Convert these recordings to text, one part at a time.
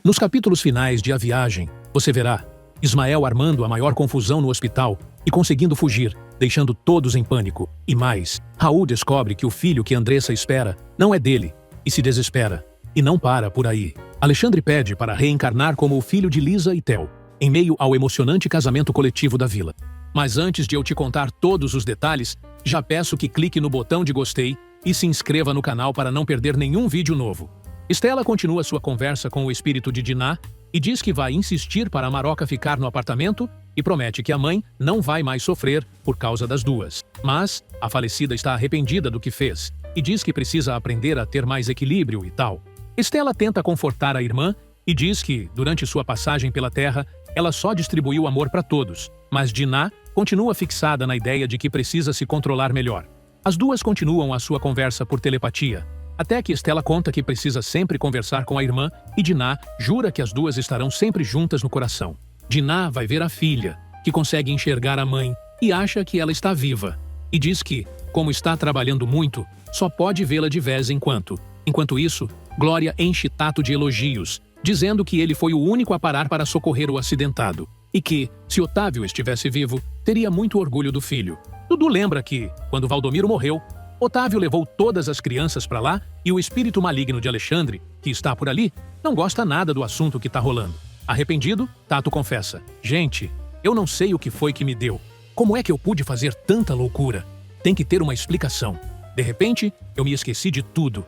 Nos capítulos finais de A Viagem, você verá Ismael armando a maior confusão no hospital e conseguindo fugir, deixando todos em pânico. E mais, Raul descobre que o filho que Andressa espera não é dele e se desespera. E não para por aí. Alexandre pede para reencarnar como o filho de Lisa e Theo, em meio ao emocionante casamento coletivo da vila. Mas antes de eu te contar todos os detalhes, já peço que clique no botão de gostei e se inscreva no canal para não perder nenhum vídeo novo. Estela continua sua conversa com o espírito de Diná e diz que vai insistir para a Maroca ficar no apartamento e promete que a mãe não vai mais sofrer por causa das duas. Mas a falecida está arrependida do que fez e diz que precisa aprender a ter mais equilíbrio e tal. Estela tenta confortar a irmã e diz que, durante sua passagem pela Terra, ela só distribuiu amor para todos, mas Diná continua fixada na ideia de que precisa se controlar melhor. As duas continuam a sua conversa por telepatia, até que Estela conta que precisa sempre conversar com a irmã e Diná jura que as duas estarão sempre juntas no coração. Diná vai ver a filha, que consegue enxergar a mãe e acha que ela está viva, e diz que, como está trabalhando muito, só pode vê-la de vez em quando. Enquanto isso, Glória enche Tato de elogios, dizendo que ele foi o único a parar para socorrer o acidentado, e que, se Otávio estivesse vivo, teria muito orgulho do filho. Dudu lembra que, quando Valdomiro morreu, Otávio levou todas as crianças para lá e o espírito maligno de Alexandre, que está por ali, não gosta nada do assunto que está rolando. Arrependido, Tato confessa: "Gente, eu não sei o que foi que me deu. Como é que eu pude fazer tanta loucura? Tem que ter uma explicação. De repente, eu me esqueci de tudo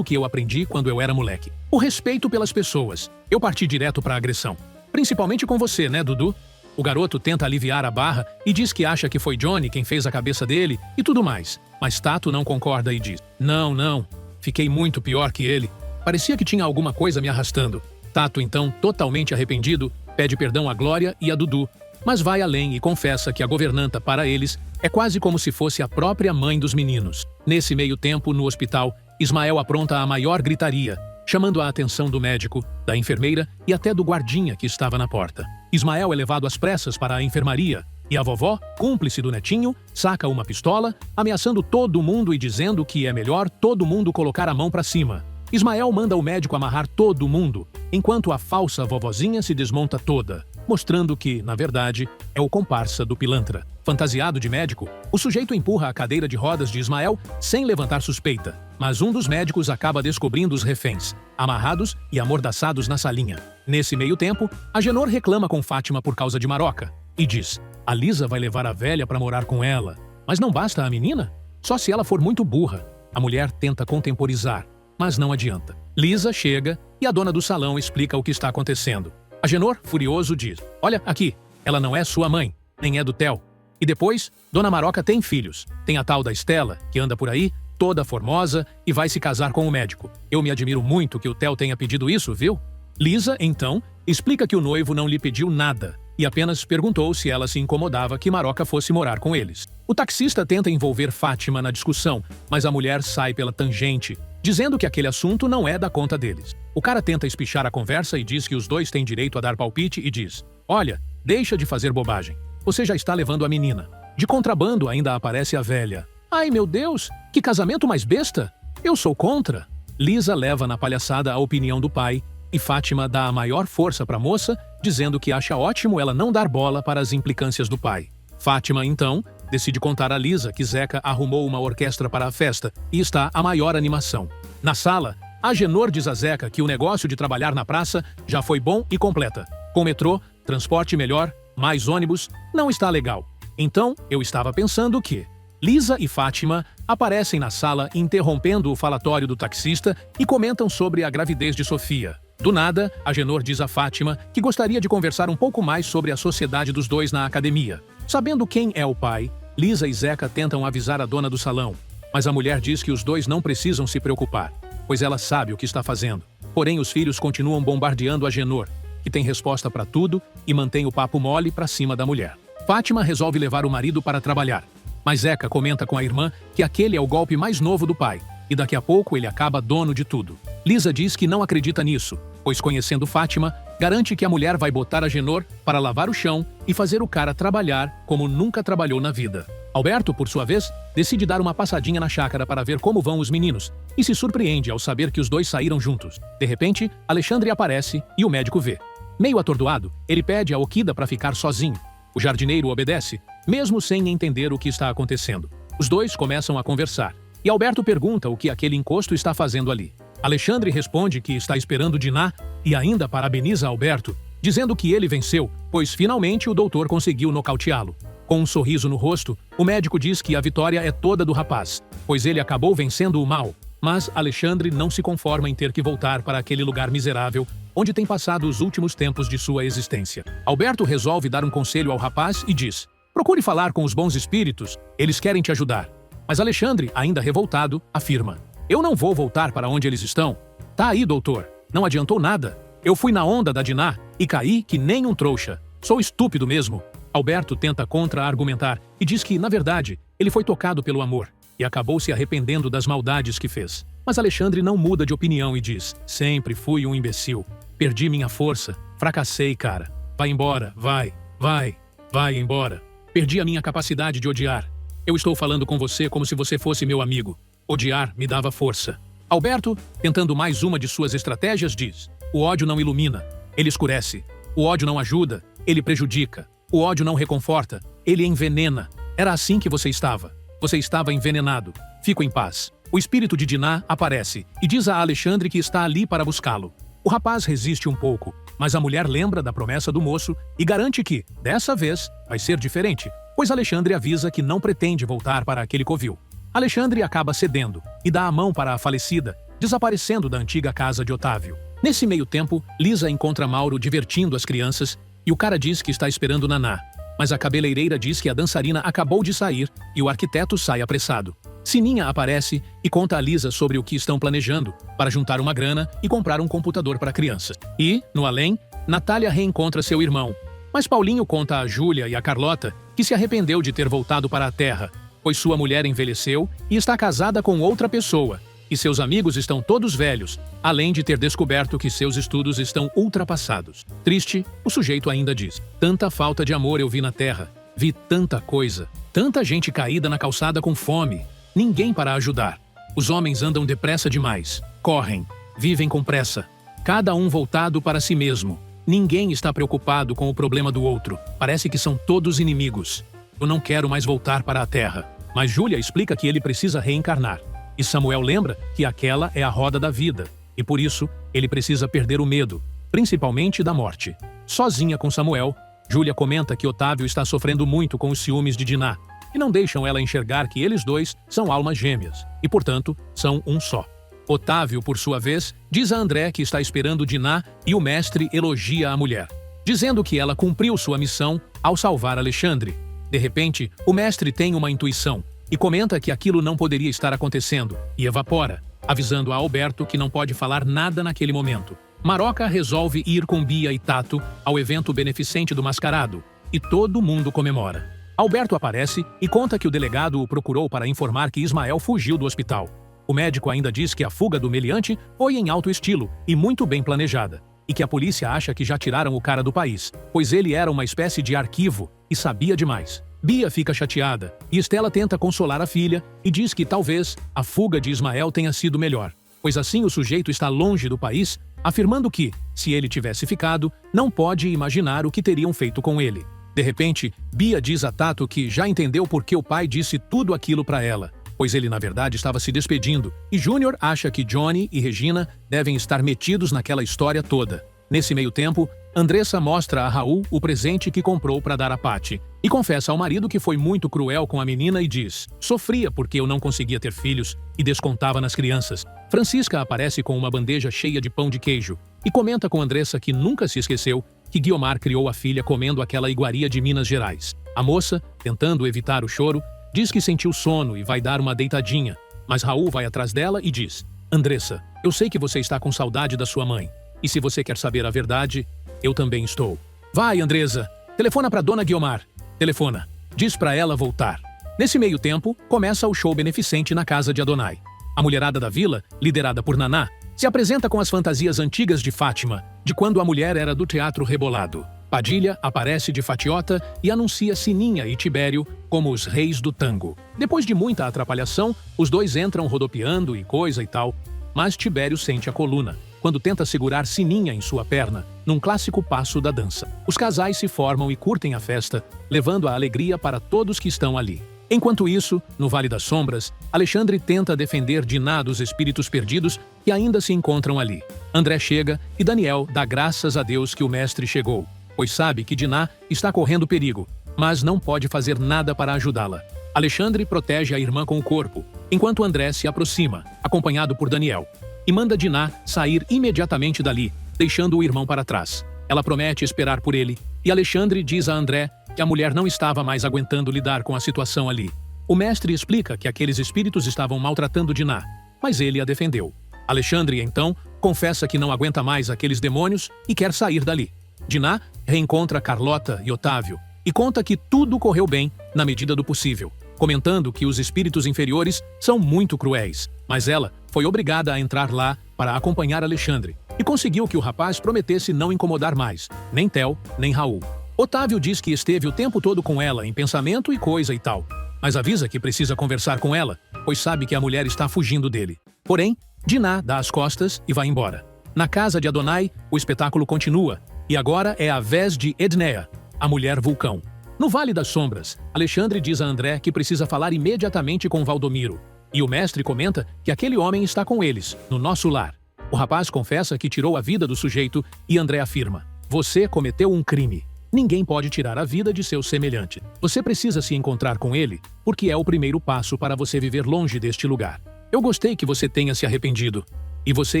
que eu aprendi quando eu era moleque. O respeito pelas pessoas. Eu parti direto para a agressão. Principalmente com você, né, Dudu?" O garoto tenta aliviar a barra e diz que acha que foi Johnny quem fez a cabeça dele e tudo mais. Mas Tato não concorda e diz: Não, fiquei muito pior que ele. Parecia que tinha alguma coisa me arrastando." Tato, então, totalmente arrependido, pede perdão a Glória e a Dudu, mas vai além e confessa que a governanta, para eles, é quase como se fosse a própria mãe dos meninos. Nesse meio tempo, no hospital, Ismael apronta a maior gritaria, chamando a atenção do médico, da enfermeira e até do guardinha que estava na porta. Ismael é levado às pressas para a enfermaria, e a vovó, cúmplice do netinho, saca uma pistola, ameaçando todo mundo e dizendo que é melhor todo mundo colocar a mão para cima. Ismael manda o médico amarrar todo mundo, enquanto a falsa vovozinha se desmonta toda, mostrando que, na verdade, é o comparsa do pilantra. Fantasiado de médico, o sujeito empurra a cadeira de rodas de Ismael sem levantar suspeita, mas um dos médicos acaba descobrindo os reféns, amarrados e amordaçados na salinha. Nesse meio tempo, Agenor reclama com Fátima por causa de Maroca e diz: "A Lisa vai levar a velha para morar com ela. Mas não basta a menina? Só se ela for muito burra." A mulher tenta contemporizar, mas não adianta. Lisa chega e a dona do salão explica o que está acontecendo. Agenor, furioso, diz: "Olha aqui, ela não é sua mãe, nem é do Theo." E depois, Dona Maroca tem filhos. Tem a tal da Estela, que anda por aí, toda formosa, e vai se casar com o médico. Eu me admiro muito que o Theo tenha pedido isso, viu? Lisa, então, explica que o noivo não lhe pediu nada e apenas perguntou se ela se incomodava que Maroca fosse morar com eles. O taxista tenta envolver Fátima na discussão, mas a mulher sai pela tangente, dizendo que aquele assunto não é da conta deles. O cara tenta espichar a conversa e diz que os dois têm direito a dar palpite e diz: "Olha, deixa de fazer bobagem. Você já está levando a menina." De contrabando ainda aparece a velha. "Ai, meu Deus, que casamento mais besta! Eu sou contra." Lisa leva na palhaçada a opinião do pai e Fátima dá a maior força para a moça, dizendo que acha ótimo ela não dar bola para as implicâncias do pai. Fátima, então, decide contar a Lisa que Zeca arrumou uma orquestra para a festa e está a maior animação. Na sala, Agenor diz a Zeca que o negócio de trabalhar na praça já foi bom e completa. Com metrô, transporte melhor, mais ônibus, não está legal. Então, eu estava pensando que Lisa e Fátima aparecem na sala interrompendo o falatório do taxista e comentam sobre a gravidez de Sofia. Do nada, Agenor diz a Fátima que gostaria de conversar um pouco mais sobre a sociedade dos dois na academia. Sabendo quem é o pai, Lisa e Zeca tentam avisar a dona do salão, mas a mulher diz que os dois não precisam se preocupar, pois ela sabe o que está fazendo. Porém, os filhos continuam bombardeando Agenor, que tem resposta para tudo e mantém o papo mole para cima da mulher. Fátima resolve levar o marido para trabalhar, mas Zeca comenta com a irmã que aquele é o golpe mais novo do pai, e daqui a pouco ele acaba dono de tudo. Lisa diz que não acredita nisso, pois conhecendo Fátima, garante que a mulher vai botar Agenor para lavar o chão e fazer o cara trabalhar como nunca trabalhou na vida. Alberto, por sua vez, decide dar uma passadinha na chácara para ver como vão os meninos e se surpreende ao saber que os dois saíram juntos. De repente, Alexandre aparece e o médico vê. Meio atordoado, ele pede a Okida para ficar sozinho. O jardineiro obedece, mesmo sem entender o que está acontecendo. Os dois começam a conversar e Alberto pergunta o que aquele encosto está fazendo ali. Alexandre responde que está esperando Dinah e ainda parabeniza Alberto, dizendo que ele venceu, pois finalmente o doutor conseguiu nocauteá-lo. Com um sorriso no rosto, o médico diz que a vitória é toda do rapaz, pois ele acabou vencendo o mal. Mas Alexandre não se conforma em ter que voltar para aquele lugar miserável onde tem passado os últimos tempos de sua existência. Alberto resolve dar um conselho ao rapaz e diz: procure falar com os bons espíritos, eles querem te ajudar. Mas Alexandre, ainda revoltado, afirma: eu não vou voltar para onde eles estão. Tá aí, doutor, não adiantou nada. Eu fui na onda da Dinah e caí que nem um trouxa. Sou estúpido mesmo. Alberto tenta contra-argumentar e diz que, na verdade, ele foi tocado pelo amor e acabou se arrependendo das maldades que fez. Mas Alexandre não muda de opinião e diz: sempre fui um imbecil. Perdi minha força. Fracassei, cara. Vai embora, vai embora. Perdi a minha capacidade de odiar. Eu estou falando com você como se você fosse meu amigo. Odiar me dava força. Alberto, tentando mais uma de suas estratégias, diz: o ódio não ilumina, ele escurece. O ódio não ajuda, ele prejudica. O ódio não reconforta, ele envenena. Era assim que você estava. Você estava envenenado. Fico em paz. O espírito de Dinah aparece e diz a Alexandre que está ali para buscá-lo. O rapaz resiste um pouco, mas a mulher lembra da promessa do moço e garante que, dessa vez, vai ser diferente, pois Alexandre avisa que não pretende voltar para aquele covil. Alexandre acaba cedendo e dá a mão para a falecida, desaparecendo da antiga casa de Otávio. Nesse meio tempo, Lisa encontra Mauro divertindo as crianças e o cara diz que está esperando Naná. Mas a cabeleireira diz que a dançarina acabou de sair e o arquiteto sai apressado. Sininha aparece e conta a Lisa sobre o que estão planejando para juntar uma grana e comprar um computador para crianças. E, no além, Natália reencontra seu irmão. Mas Paulinho conta a Júlia e a Carlota que se arrependeu de ter voltado para a Terra, pois sua mulher envelheceu e está casada com outra pessoa, e seus amigos estão todos velhos, além de ter descoberto que seus estudos estão ultrapassados. Triste, o sujeito ainda diz: tanta falta de amor eu vi na Terra, vi tanta coisa, tanta gente caída na calçada com fome, ninguém para ajudar. Os homens andam depressa demais, correm, vivem com pressa, cada um voltado para si mesmo. Ninguém está preocupado com o problema do outro, parece que são todos inimigos. Eu não quero mais voltar para a Terra. Mas Júlia explica que ele precisa reencarnar. E Samuel lembra que aquela é a roda da vida, e por isso ele precisa perder o medo, principalmente da morte. Sozinha com Samuel, Júlia comenta que Otávio está sofrendo muito com os ciúmes de Dinah, e não deixam ela enxergar que eles dois são almas gêmeas, e portanto, são um só. Otávio, por sua vez, diz a André que está esperando Dinah e o mestre elogia a mulher, dizendo que ela cumpriu sua missão ao salvar Alexandre. De repente, o mestre tem uma intuição e comenta que aquilo não poderia estar acontecendo e evapora, avisando a Alberto que não pode falar nada naquele momento. Maroca resolve ir com Bia e Tato ao evento beneficente do Mascarado e todo mundo comemora. Alberto aparece e conta que o delegado o procurou para informar que Ismael fugiu do hospital. O médico ainda diz que a fuga do meliante foi em alto estilo e muito bem planejada, e que a polícia acha que já tiraram o cara do país, pois ele era uma espécie de arquivo e sabia demais. Bia fica chateada e Estela tenta consolar a filha e diz que talvez a fuga de Ismael tenha sido melhor, pois assim o sujeito está longe do país, afirmando que, se ele tivesse ficado, não pode imaginar o que teriam feito com ele. De repente, Bia diz a Tato que já entendeu por que o pai disse tudo aquilo para ela, pois ele na verdade estava se despedindo, e Júnior acha que Johnny e Regina devem estar metidos naquela história toda. Nesse meio tempo, Andressa mostra a Raul o presente que comprou para dar a Patty e confessa ao marido que foi muito cruel com a menina e diz: sofria porque eu não conseguia ter filhos e descontava nas crianças. Francisca aparece com uma bandeja cheia de pão de queijo e comenta com Andressa que nunca se esqueceu que Guiomar criou a filha comendo aquela iguaria de Minas Gerais. A moça, tentando evitar o choro, diz que sentiu sono e vai dar uma deitadinha, mas Raul vai atrás dela e diz: Andressa, eu sei que você está com saudade da sua mãe, e se você quer saber a verdade, eu também estou. Vai, Andressa, telefona para Dona Guiomar. Telefona. Diz para ela voltar. Nesse meio tempo, começa o show beneficente na casa de Adonai. A mulherada da vila, liderada por Naná, se apresenta com as fantasias antigas de Fátima, de quando a mulher era do teatro rebolado. Padilha aparece de fatiota e anuncia Sininha e Tibério como os reis do tango. Depois de muita atrapalhação, os dois entram rodopiando e coisa e tal, mas Tibério sente a coluna quando tenta segurar Sininha em sua perna, num clássico passo da dança. Os casais se formam e curtem a festa, levando a alegria para todos que estão ali. Enquanto isso, no Vale das Sombras, Alexandre tenta defender Diná dos espíritos perdidos que ainda se encontram ali. André chega e Daniel dá graças a Deus que o mestre chegou, pois sabe que Diná está correndo perigo, mas não pode fazer nada para ajudá-la. Alexandre protege a irmã com o corpo, enquanto André se aproxima, acompanhado por Daniel, e manda Diná sair imediatamente dali, deixando o irmão para trás. Ela promete esperar por ele, e Alexandre diz a André que a mulher não estava mais aguentando lidar com a situação ali. O mestre explica que aqueles espíritos estavam maltratando Diná, mas ele a defendeu. Alexandre, então, confessa que não aguenta mais aqueles demônios e quer sair dali. Diná reencontra Carlota e Otávio e conta que tudo correu bem na medida do possível, comentando que os espíritos inferiores são muito cruéis, mas ela foi obrigada a entrar lá para acompanhar Alexandre e conseguiu que o rapaz prometesse não incomodar mais, nem Theo, nem Raul. Otávio diz que esteve o tempo todo com ela em pensamento e coisa e tal, mas avisa que precisa conversar com ela, pois sabe que a mulher está fugindo dele. Porém, Diná dá as costas e vai embora. Na casa de Adonai, o espetáculo continua, e agora é a vez de Edneia, a mulher vulcão. No Vale das Sombras, Alexandre diz a André que precisa falar imediatamente com Valdomiro, e o mestre comenta que aquele homem está com eles, no nosso lar. O rapaz confessa que tirou a vida do sujeito e André afirma: "Você cometeu um crime. Ninguém pode tirar a vida de seu semelhante. Você precisa se encontrar com ele, porque é o primeiro passo para você viver longe deste lugar. Eu gostei que você tenha se arrependido, e você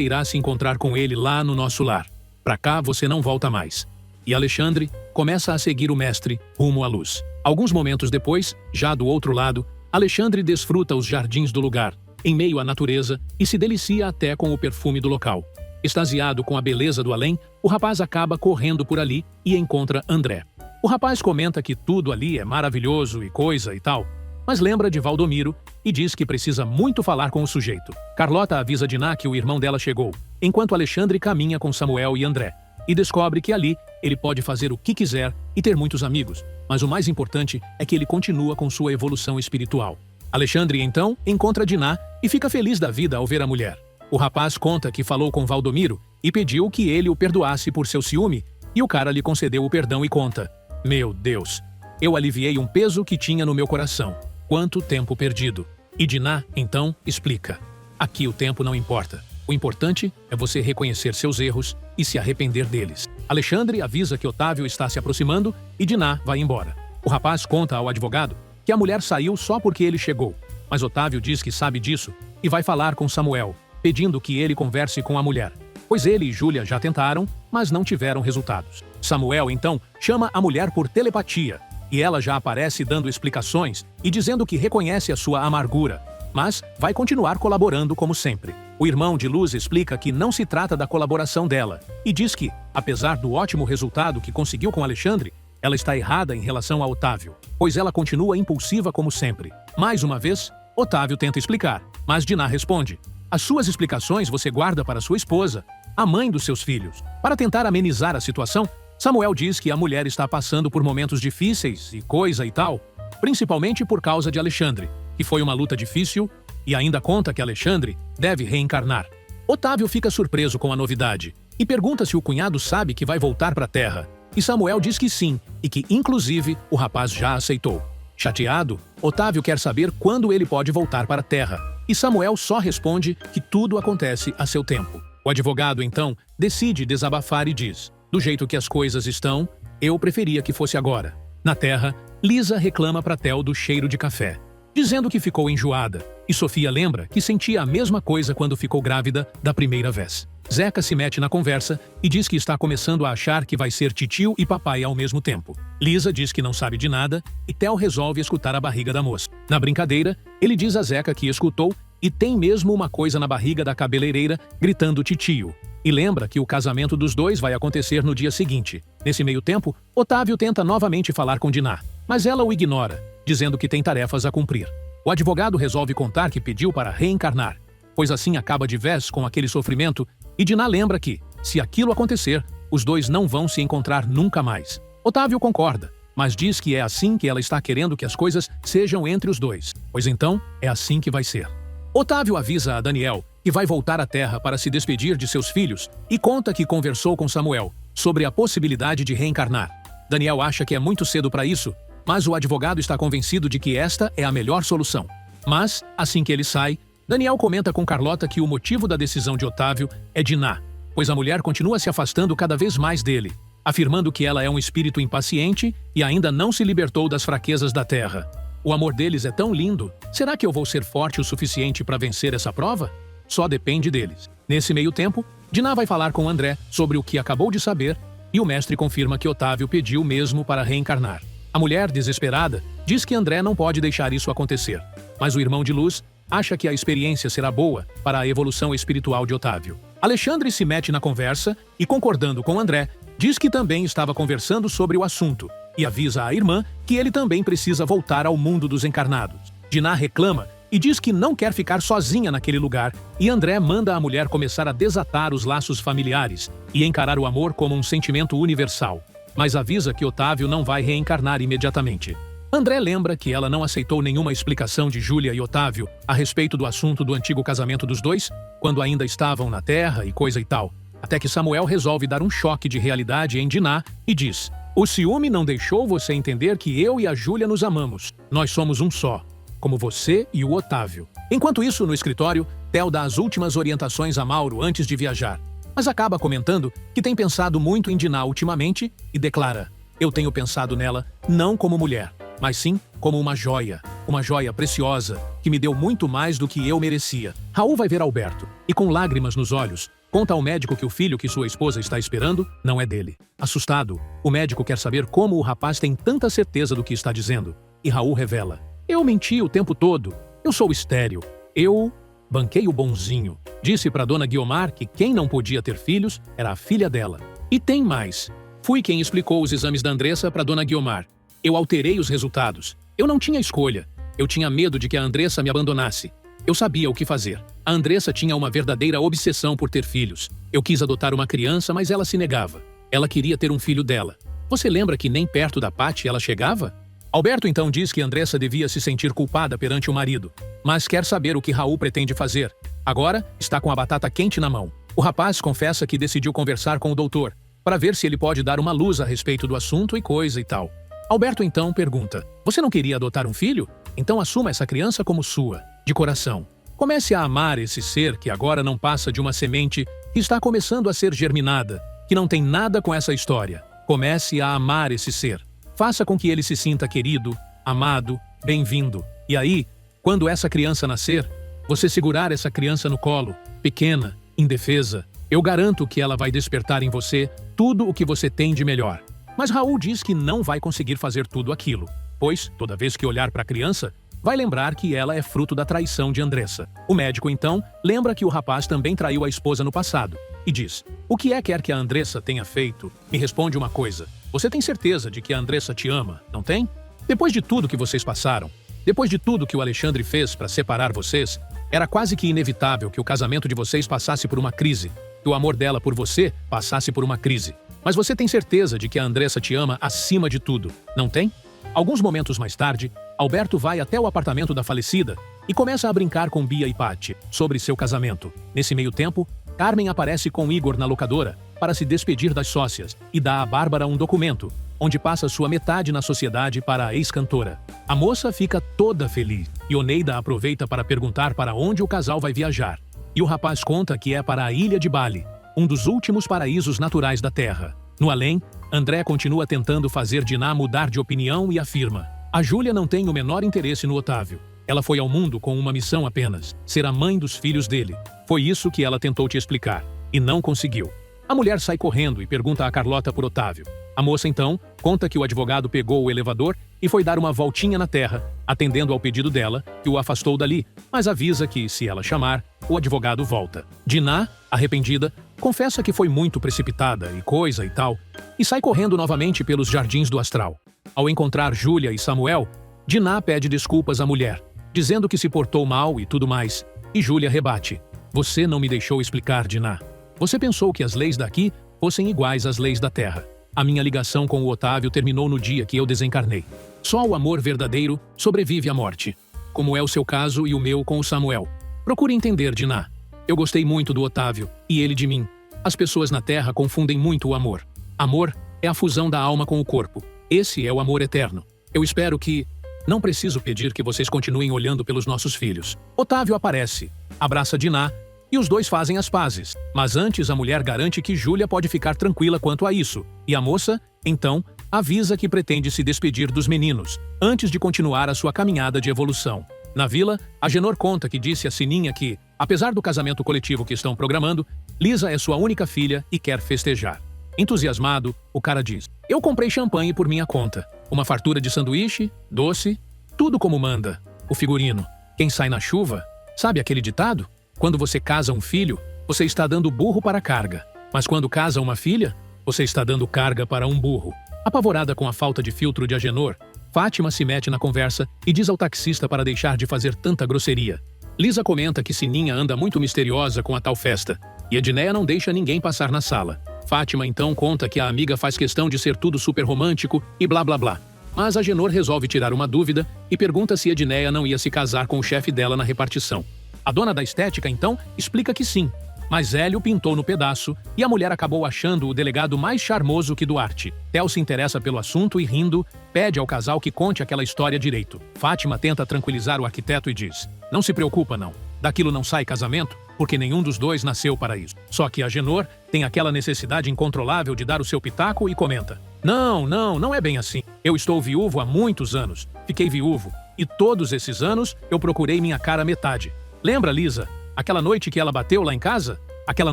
irá se encontrar com ele lá no nosso lar. Pra cá você não volta mais." E Alexandre começa a seguir o mestre rumo à luz. Alguns momentos depois, já do outro lado, Alexandre desfruta os jardins do lugar, em meio à natureza, e se delicia até com o perfume do local. Extasiado com a beleza do além, o rapaz acaba correndo por ali e encontra André. O rapaz comenta que tudo ali é maravilhoso e coisa e tal, mas lembra de Valdomiro e diz que precisa muito falar com o sujeito. Carlota avisa Diná que o irmão dela chegou, enquanto Alexandre caminha com Samuel e André, e descobre que ali ele pode fazer o que quiser e ter muitos amigos, mas o mais importante é que ele continua com sua evolução espiritual. Alexandre, então, encontra Diná e fica feliz da vida ao ver a mulher. O rapaz conta que falou com Valdomiro e pediu que ele o perdoasse por seu ciúme, e o cara lhe concedeu o perdão e conta: "Meu Deus, eu aliviei um peso que tinha no meu coração. Quanto tempo perdido." E Diná, então, explica: "Aqui o tempo não importa. O importante é você reconhecer seus erros e se arrepender deles." Alexandre avisa que Otávio está se aproximando e Diná vai embora. O rapaz conta ao advogado que a mulher saiu só porque ele chegou, mas Otávio diz que sabe disso e vai falar com Samuel, pedindo que ele converse com a mulher, pois ele e Júlia já tentaram, mas não tiveram resultados. Samuel, então, chama a mulher por telepatia, e ela já aparece dando explicações e dizendo que reconhece a sua amargura, mas vai continuar colaborando como sempre. O irmão de Luz explica que não se trata da colaboração dela e diz que, apesar do ótimo resultado que conseguiu com Alexandre, ela está errada em relação a Otávio, pois ela continua impulsiva como sempre. Mais uma vez, Otávio tenta explicar, mas Diná responde: "As suas explicações você guarda para sua esposa, a mãe dos seus filhos." Para tentar amenizar a situação, Samuel diz que a mulher está passando por momentos difíceis e coisa e tal, principalmente por causa de Alexandre, que foi uma luta difícil, e ainda conta que Alexandre deve reencarnar. Otávio fica surpreso com a novidade e pergunta se o cunhado sabe que vai voltar para a Terra. E Samuel diz que sim, e que, inclusive, o rapaz já aceitou. Chateado, Otávio quer saber quando ele pode voltar para a Terra, e Samuel só responde que tudo acontece a seu tempo. O advogado, então, decide desabafar e diz: "Do jeito que as coisas estão, eu preferia que fosse agora." Na Terra, Lisa reclama para Theo do cheiro de café, dizendo que ficou enjoada, e Sofia lembra que sentia a mesma coisa quando ficou grávida da primeira vez. Zeca se mete na conversa e diz que está começando a achar que vai ser titio e papai ao mesmo tempo. Lisa diz que não sabe de nada e Theo resolve escutar a barriga da moça. Na brincadeira, ele diz a Zeca que escutou e tem mesmo uma coisa na barriga da cabeleireira gritando titio. E lembra que o casamento dos dois vai acontecer no dia seguinte. Nesse meio tempo, Otávio tenta novamente falar com Diná, mas ela o ignora, dizendo que tem tarefas a cumprir. O advogado resolve contar que pediu para reencarnar, pois assim acaba de vez com aquele sofrimento, e Diná lembra que, se aquilo acontecer, os dois não vão se encontrar nunca mais. Otávio concorda, mas diz que é assim que ela está querendo que as coisas sejam entre os dois. Pois então, é assim que vai ser. Otávio avisa a Daniel que vai voltar à Terra para se despedir de seus filhos e conta que conversou com Samuel sobre a possibilidade de reencarnar. Daniel acha que é muito cedo para isso, mas o advogado está convencido de que esta é a melhor solução. Mas, assim que ele sai, Daniel comenta com Carlota que o motivo da decisão de Otávio é Diná, pois a mulher continua se afastando cada vez mais dele, afirmando que ela é um espírito impaciente e ainda não se libertou das fraquezas da terra. O amor deles é tão lindo, será que eu vou ser forte o suficiente para vencer essa prova? Só depende deles. Nesse meio tempo, Diná vai falar com André sobre o que acabou de saber e o mestre confirma que Otávio pediu mesmo para reencarnar. A mulher, desesperada, diz que André não pode deixar isso acontecer, mas o irmão de luz acha que a experiência será boa para a evolução espiritual de Otávio. Alexandre se mete na conversa e, concordando com André, diz que também estava conversando sobre o assunto e avisa à irmã que ele também precisa voltar ao mundo dos encarnados. Diná reclama e diz que não quer ficar sozinha naquele lugar e André manda a mulher começar a desatar os laços familiares e encarar o amor como um sentimento universal, mas avisa que Otávio não vai reencarnar imediatamente. André lembra que ela não aceitou nenhuma explicação de Júlia e Otávio a respeito do assunto do antigo casamento dos dois, quando ainda estavam na terra e coisa e tal, até que Samuel resolve dar um choque de realidade em Diná e diz: "O ciúme não deixou você entender que eu e a Júlia nos amamos. Nós somos um só, como você e o Otávio." Enquanto isso, no escritório, Theo dá as últimas orientações a Mauro antes de viajar, mas acaba comentando que tem pensado muito em Diná ultimamente e declara: "Eu tenho pensado nela não como mulher, mas sim como uma joia preciosa, que me deu muito mais do que eu merecia." Raul vai ver Alberto e, com lágrimas nos olhos, conta ao médico que o filho que sua esposa está esperando não é dele. Assustado, o médico quer saber como o rapaz tem tanta certeza do que está dizendo, e Raul revela: "Eu menti o tempo todo. Eu sou estéril. Eu banquei o bonzinho. Disse para Dona Guiomar que quem não podia ter filhos era a filha dela. E tem mais. Fui quem explicou os exames da Andressa para Dona Guiomar. Eu alterei os resultados. Eu não tinha escolha. Eu tinha medo de que a Andressa me abandonasse. Eu sabia o que fazer. A Andressa tinha uma verdadeira obsessão por ter filhos. Eu quis adotar uma criança, mas ela se negava. Ela queria ter um filho dela. Você lembra que nem perto da Paty ela chegava?" Alberto então diz que Andressa devia se sentir culpada perante o marido, mas quer saber o que Raul pretende fazer. Agora está com a batata quente na mão. O rapaz confessa que decidiu conversar com o doutor, para ver se ele pode dar uma luz a respeito do assunto e coisa e tal. Alberto então pergunta: "Você não queria adotar um filho? Então assuma essa criança como sua, de coração. Comece a amar esse ser que agora não passa de uma semente que está começando a ser germinada, que não tem nada com essa história. Comece a amar esse ser. Faça com que ele se sinta querido, amado, bem-vindo. E aí, quando essa criança nascer, você segurar essa criança no colo, pequena, indefesa, eu garanto que ela vai despertar em você tudo o que você tem de melhor." Mas Raul diz que não vai conseguir fazer tudo aquilo, pois, toda vez que olhar para a criança, vai lembrar que ela é fruto da traição de Andressa. O médico, então, lembra que o rapaz também traiu a esposa no passado e diz: "O que quer que a Andressa tenha feito? Me responde uma coisa. Você tem certeza de que a Andressa te ama, não tem? Depois de tudo que vocês passaram, depois de tudo que o Alexandre fez para separar vocês, era quase que inevitável que o casamento de vocês passasse por uma crise, que o amor dela por você passasse por uma crise. Mas você tem certeza de que a Andressa te ama acima de tudo, não tem?" Alguns momentos mais tarde, Alberto vai até o apartamento da falecida e começa a brincar com Bia e Paty sobre seu casamento. Nesse meio tempo, Carmen aparece com Igor na locadora para se despedir das sócias e dá a Bárbara um documento, onde passa sua metade na sociedade para a ex-cantora. A moça fica toda feliz e Oneida aproveita para perguntar para onde o casal vai viajar. E o rapaz conta que é para a ilha de Bali, um dos últimos paraísos naturais da Terra. No além, André continua tentando fazer Diná mudar de opinião e afirma: "A Júlia não tem o menor interesse no Otávio. Ela foi ao mundo com uma missão apenas, ser a mãe dos filhos dele. Foi isso que ela tentou te explicar, e não conseguiu." A mulher sai correndo e pergunta a Carlota por Otávio. A moça, então, conta que o advogado pegou o elevador e foi dar uma voltinha na terra, atendendo ao pedido dela, que o afastou dali, mas avisa que, se ela chamar, o advogado volta. Diná, arrependida, confessa que foi muito precipitada e coisa e tal, e sai correndo novamente pelos jardins do astral. Ao encontrar Júlia e Samuel, Diná pede desculpas à mulher, dizendo que se portou mal e tudo mais, e Júlia rebate: "Você não me deixou explicar, Diná. Você pensou que as leis daqui fossem iguais às leis da terra. A minha ligação com o Otávio terminou no dia que eu desencarnei. Só o amor verdadeiro sobrevive à morte, como é o seu caso e o meu com o Samuel. Procure entender, Diná. Eu gostei muito do Otávio, e ele de mim. As pessoas na Terra confundem muito o amor. Amor é a fusão da alma com o corpo. Esse é o amor eterno. Eu espero que... Não preciso pedir que vocês continuem olhando pelos nossos filhos. Otávio aparece, abraça Diná, e os dois fazem as pazes. Mas antes a mulher garante que Júlia pode ficar tranquila quanto a isso. E a moça, então, avisa que pretende se despedir dos meninos, antes de continuar a sua caminhada de evolução. Na vila, Agenor conta que disse a Sininha que, apesar do casamento coletivo que estão programando, Lisa é sua única filha e quer festejar. Entusiasmado, o cara diz: eu comprei champanhe por minha conta. Uma fartura de sanduíche, doce, tudo como manda. O figurino: quem sai na chuva? Sabe aquele ditado? Quando você casa um filho, você está dando burro para carga. Mas quando casa uma filha, você está dando carga para um burro. Apavorada com a falta de filtro de Agenor, Fátima se mete na conversa e diz ao taxista para deixar de fazer tanta grosseria. Lisa comenta que Sininha anda muito misteriosa com a tal festa, e Edneia não deixa ninguém passar na sala. Fátima então conta que a amiga faz questão de ser tudo super romântico e blá blá blá. Mas Agenor resolve tirar uma dúvida e pergunta se Edneia não ia se casar com o chefe dela na repartição. A dona da estética então explica que sim, mas Hélio pintou no pedaço e a mulher acabou achando o delegado mais charmoso que Duarte. Theo se interessa pelo assunto e, rindo, pede ao casal que conte aquela história direito. Fátima tenta tranquilizar o arquiteto e diz: não se preocupa não, daquilo não sai casamento, porque nenhum dos dois nasceu para isso. Só que Agenor tem aquela necessidade incontrolável de dar o seu pitaco e comenta: não é bem assim. Eu estou viúvo há muitos anos, fiquei viúvo, e todos esses anos eu procurei minha cara metade. Lembra, Lisa? Aquela noite que ela bateu lá em casa? Aquela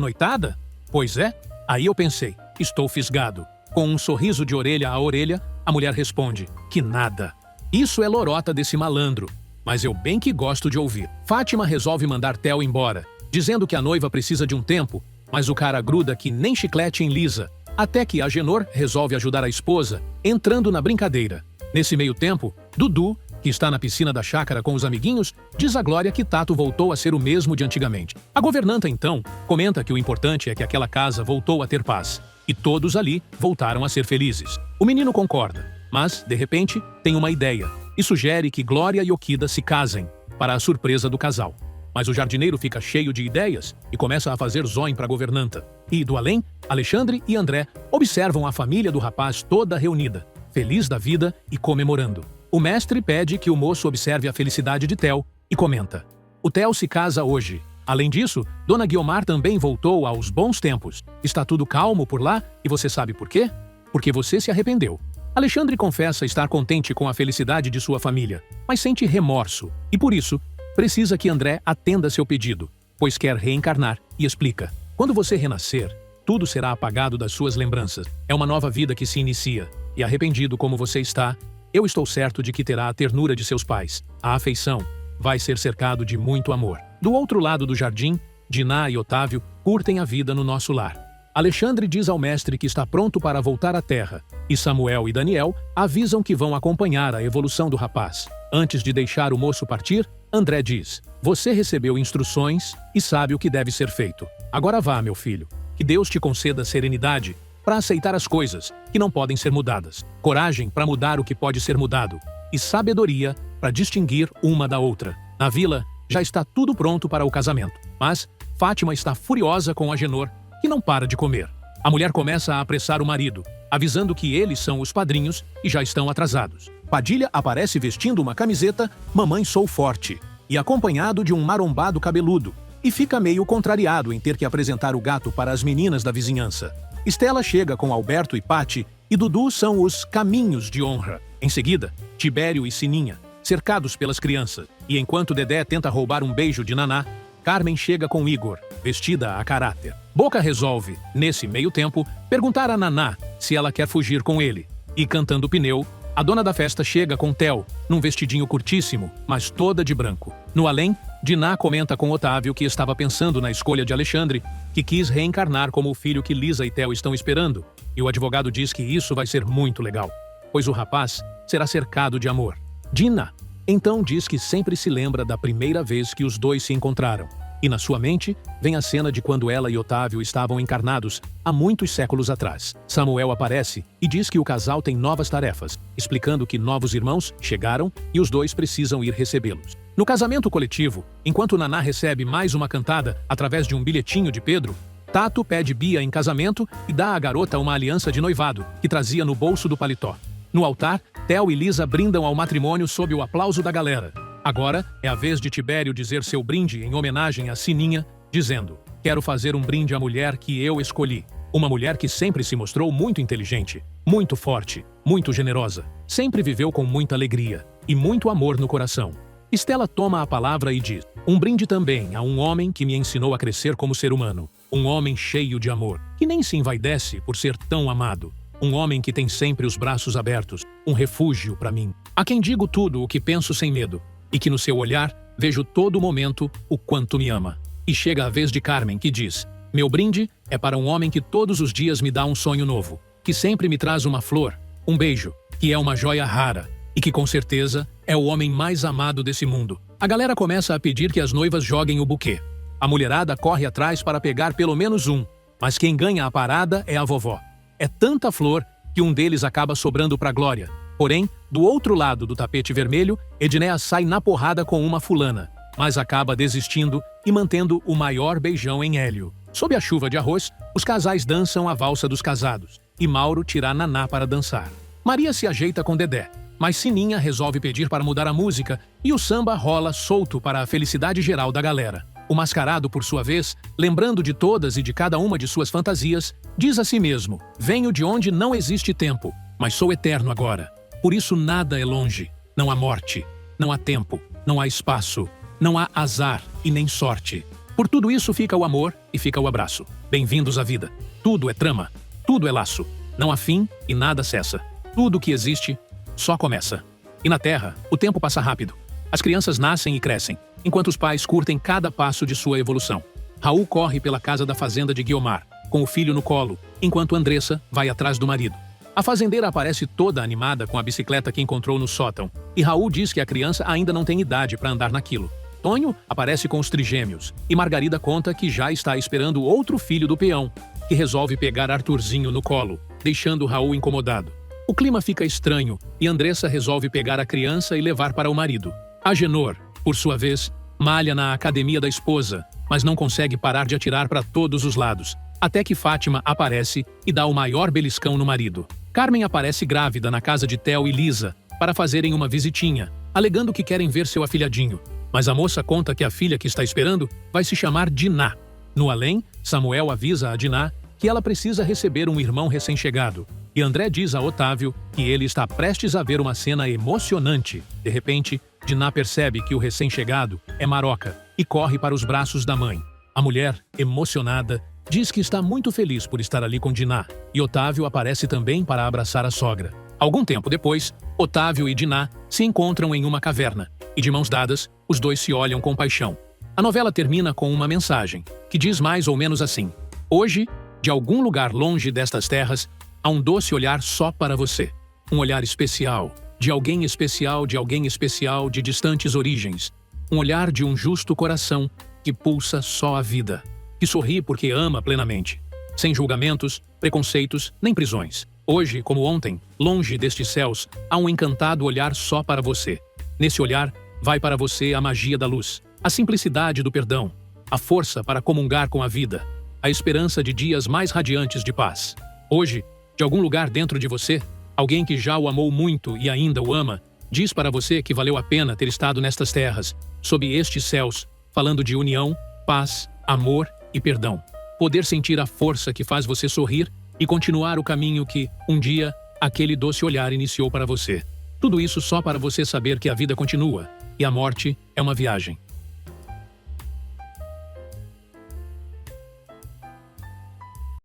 noitada? Pois é. Aí eu pensei, estou fisgado. Com um sorriso de orelha a orelha, a mulher responde: que nada. Isso é lorota desse malandro, mas eu bem que gosto de ouvir. Fátima resolve mandar Theo embora, dizendo que a noiva precisa de um tempo, mas o cara gruda que nem chiclete em Lisa, até que Agenor resolve ajudar a esposa, entrando na brincadeira. Nesse meio tempo, Dudu, que está na piscina da chácara com os amiguinhos, diz a Glória que Tato voltou a ser o mesmo de antigamente. A governanta, então, comenta que o importante é que aquela casa voltou a ter paz, e todos ali voltaram a ser felizes. O menino concorda, mas, de repente, tem uma ideia, e sugere que Glória e Okida se casem, para a surpresa do casal. Mas o jardineiro fica cheio de ideias e começa a fazer zóio para a governanta. E, do além, Alexandre e André observam a família do rapaz toda reunida, feliz da vida e comemorando. O mestre pede que o moço observe a felicidade de Theo e comenta: o Theo se casa hoje. Além disso, Dona Guiomar também voltou aos bons tempos. Está tudo calmo por lá e você sabe por quê? Porque você se arrependeu. Alexandre confessa estar contente com a felicidade de sua família, mas sente remorso e, por isso, precisa que André atenda seu pedido, pois quer reencarnar, e explica: quando você renascer, tudo será apagado das suas lembranças. É uma nova vida que se inicia, e arrependido como você está, eu estou certo de que terá a ternura de seus pais. A afeição vai ser cercado de muito amor. Do outro lado do jardim, Diná e Otávio curtem a vida no nosso lar. Alexandre diz ao mestre que está pronto para voltar à terra, e Samuel e Daniel avisam que vão acompanhar a evolução do rapaz. Antes de deixar o moço partir, André diz: você recebeu instruções e sabe o que deve ser feito. Agora vá, meu filho. Que Deus te conceda serenidade para aceitar as coisas que não podem ser mudadas, coragem para mudar o que pode ser mudado e sabedoria para distinguir uma da outra. Na vila, já está tudo pronto para o casamento, mas Fátima está furiosa com Agenor, que não para de comer. A mulher começa a apressar o marido, avisando que eles são os padrinhos e já estão atrasados. Padilha aparece vestindo uma camiseta "Mamãe Sou Forte" e acompanhado de um marombado cabeludo, e fica meio contrariado em ter que apresentar o gato para as meninas da vizinhança. Estela chega com Alberto e Pati, e Dudu são os caminhos de honra. Em seguida, Tibério e Sininha, cercados pelas crianças. E enquanto Dedé tenta roubar um beijo de Naná, Carmen chega com Igor, vestida a caráter. Boca resolve, nesse meio tempo, perguntar a Naná se ela quer fugir com ele. E cantando pneu, a dona da festa chega com Theo, num vestidinho curtíssimo, mas toda de branco. No além, Diná comenta com Otávio que estava pensando na escolha de Alexandre, que quis reencarnar como o filho que Lisa e Theo estão esperando, e o advogado diz que isso vai ser muito legal, pois o rapaz será cercado de amor. Diná então diz que sempre se lembra da primeira vez que os dois se encontraram, E na sua mente, vem a cena de quando ela e Otávio estavam encarnados, há muitos séculos atrás. Samuel aparece e diz que o casal tem novas tarefas, explicando que novos irmãos chegaram e os dois precisam ir recebê-los. No casamento coletivo, enquanto Naná recebe mais uma cantada através de um bilhetinho de Pedro, Tato pede Bia em casamento e dá à garota uma aliança de noivado, que trazia no bolso do paletó. No altar, Theo e Lisa brindam ao matrimônio sob o aplauso da galera. Agora é a vez de Tibério dizer seu brinde em homenagem a Sininha, dizendo: "Quero fazer um brinde à mulher que eu escolhi. Uma mulher que sempre se mostrou muito inteligente, muito forte, muito generosa. Sempre viveu com muita alegria e muito amor no coração." Estela toma a palavra e diz: "Um brinde também a um homem que me ensinou a crescer como ser humano. Um homem cheio de amor, que nem se envaidece por ser tão amado. Um homem que tem sempre os braços abertos, um refúgio para mim. A quem digo tudo o que penso sem medo, e que no seu olhar vejo todo momento o quanto me ama." E chega a vez de Carmen, que diz: "Meu brinde é para um homem que todos os dias me dá um sonho novo, que sempre me traz uma flor, um beijo, que é uma joia rara, e que com certeza é o homem mais amado desse mundo." A galera começa a pedir que as noivas joguem o buquê. A mulherada corre atrás para pegar pelo menos um, mas quem ganha a parada é a vovó. É tanta flor que um deles acaba sobrando para Glória. Porém, do outro lado do tapete vermelho, Ednéa sai na porrada com uma fulana, mas acaba desistindo e mantendo o maior beijão em Hélio. Sob a chuva de arroz, os casais dançam a valsa dos casados, e Mauro tira Naná para dançar. Maria se ajeita com Dedé, mas Sininha resolve pedir para mudar a música e o samba rola solto para a felicidade geral da galera. O mascarado, por sua vez, lembrando de todas e de cada uma de suas fantasias, diz a si mesmo: "Venho de onde não existe tempo, mas sou eterno agora. Por isso nada é longe. Não há morte, não há tempo, não há espaço, não há azar e nem sorte. Por tudo isso fica o amor e fica o abraço. Bem-vindos à vida. Tudo é trama, tudo é laço. Não há fim e nada cessa. Tudo que existe só começa." E na Terra, o tempo passa rápido. As crianças nascem e crescem, enquanto os pais curtem cada passo de sua evolução. Raul corre pela casa da fazenda de Guiomar, com o filho no colo, enquanto Andressa vai atrás do marido. A fazendeira aparece toda animada com a bicicleta que encontrou no sótão, e Raul diz que a criança ainda não tem idade para andar naquilo. Tonho aparece com os trigêmeos, e Margarida conta que já está esperando outro filho do peão, que resolve pegar Arthurzinho no colo, deixando Raul incomodado. O clima fica estranho, e Andressa resolve pegar a criança e levar para o marido. Agenor, por sua vez, malha na academia da esposa, mas não consegue parar de atirar para todos os lados, até que Fátima aparece e dá o maior beliscão no marido. Carmen aparece grávida na casa de Theo e Lisa para fazerem uma visitinha, alegando que querem ver seu afilhadinho. Mas a moça conta que a filha que está esperando vai se chamar Diná. No além, Samuel avisa a Diná que ela precisa receber um irmão recém-chegado, e André diz a Otávio que ele está prestes a ver uma cena emocionante. De repente, Diná percebe que o recém-chegado é Maroca e corre para os braços da mãe. A mulher, emocionada, diz que está muito feliz por estar ali com Diná, e Otávio aparece também para abraçar a sogra. Algum tempo depois, Otávio e Diná se encontram em uma caverna, e de mãos dadas, os dois se olham com paixão. A novela termina com uma mensagem, que diz mais ou menos assim: "Hoje, de algum lugar longe destas terras, há um doce olhar só para você. Um olhar especial, de alguém especial, de alguém especial, de distantes origens. Um olhar de um justo coração que pulsa só a vida, que sorri porque ama plenamente, sem julgamentos, preconceitos, nem prisões. Hoje, como ontem, longe destes céus, há um encantado olhar só para você. Nesse olhar, vai para você a magia da luz, a simplicidade do perdão, a força para comungar com a vida, a esperança de dias mais radiantes de paz. Hoje, de algum lugar dentro de você, alguém que já o amou muito e ainda o ama, diz para você que valeu a pena ter estado nestas terras, sob estes céus, falando de união, paz, amor e perdão. Poder sentir a força que faz você sorrir e continuar o caminho que, um dia, aquele doce olhar iniciou para você. Tudo isso só para você saber que a vida continua e a morte é uma viagem.